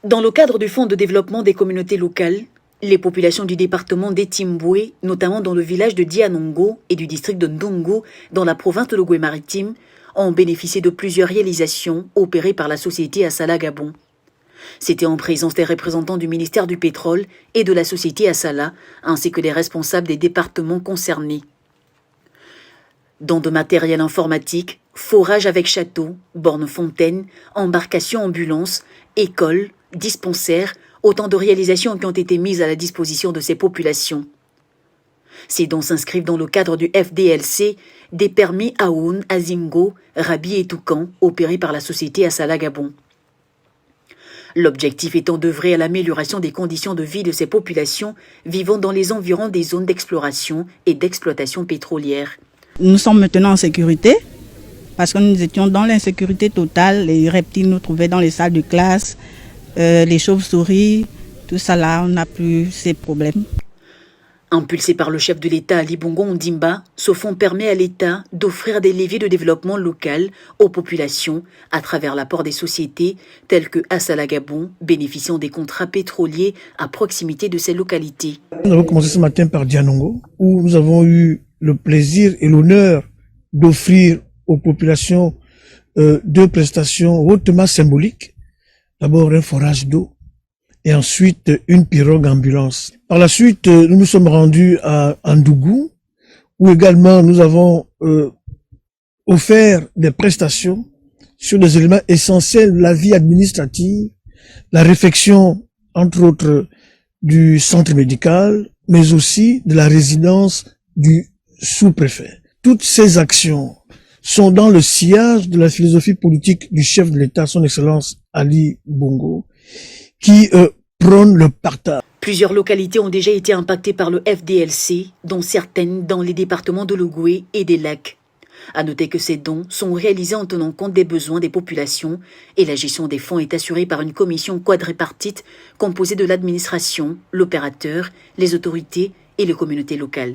Dans le cadre du Fonds de développement des communautés locales, les populations du département d'Etimboué, notamment dans le village de Dianongo et du district de Ndongo, dans la province de l'Ogooué-Maritime, ont bénéficié de plusieurs réalisations opérées par la société Assala Gabon. C'était en présence des représentants du ministère du Pétrole et de la société Assala, ainsi que les responsables des départements concernés. Dons de matériel informatique, forage avec château, borne-fontaine, embarcation ambulance, école, dispensaire, autant de réalisations qui ont été mises à la disposition de ces populations. Ces dons s'inscrivent dans le cadre du FDLC, des permis Aoun, Azingo, Rabi et Toucan, opérés par la société Assala Gabon. L'objectif étant d'œuvrer à l'amélioration des conditions de vie de ces populations vivant dans les environs des zones d'exploration et d'exploitation pétrolière. Nous sommes maintenant en sécurité parce que nous étions dans l'insécurité totale. Les reptiles nous trouvaient dans les salles de classe, les chauves-souris, tout ça là, on n'a plus ces problèmes. Impulsé par le chef de l'État Ali Bongo Ondimba, ce fonds permet à l'État d'offrir des leviers de développement local aux populations à travers l'apport des sociétés telles que Assala Gabon, bénéficiant des contrats pétroliers à proximité de ces localités. Nous avons commencé ce matin par Dianongo, où nous avons eu le plaisir et l'honneur d'offrir aux populations deux prestations hautement symboliques. D'abord un forage d'eau et ensuite une pirogue ambulance. Par la suite, nous nous sommes rendus à Ndougou, où également nous avons offert des prestations sur des éléments essentiels de la vie administrative, la réfection, entre autres, du centre médical, mais aussi de la résidence du sous-préfet. Toutes ces actions sont dans le sillage de la philosophie politique du chef de l'État, son Excellence Ali Bongo, qui prône le partage. Plusieurs localités ont déjà été impactées par le FDLC, dont certaines dans les départements de l'Ogooué et des Lacs. À noter que ces dons sont réalisés en tenant compte des besoins des populations et la gestion des fonds est assurée par une commission quadripartite composée de l'administration, l'opérateur, les autorités et les communautés locales.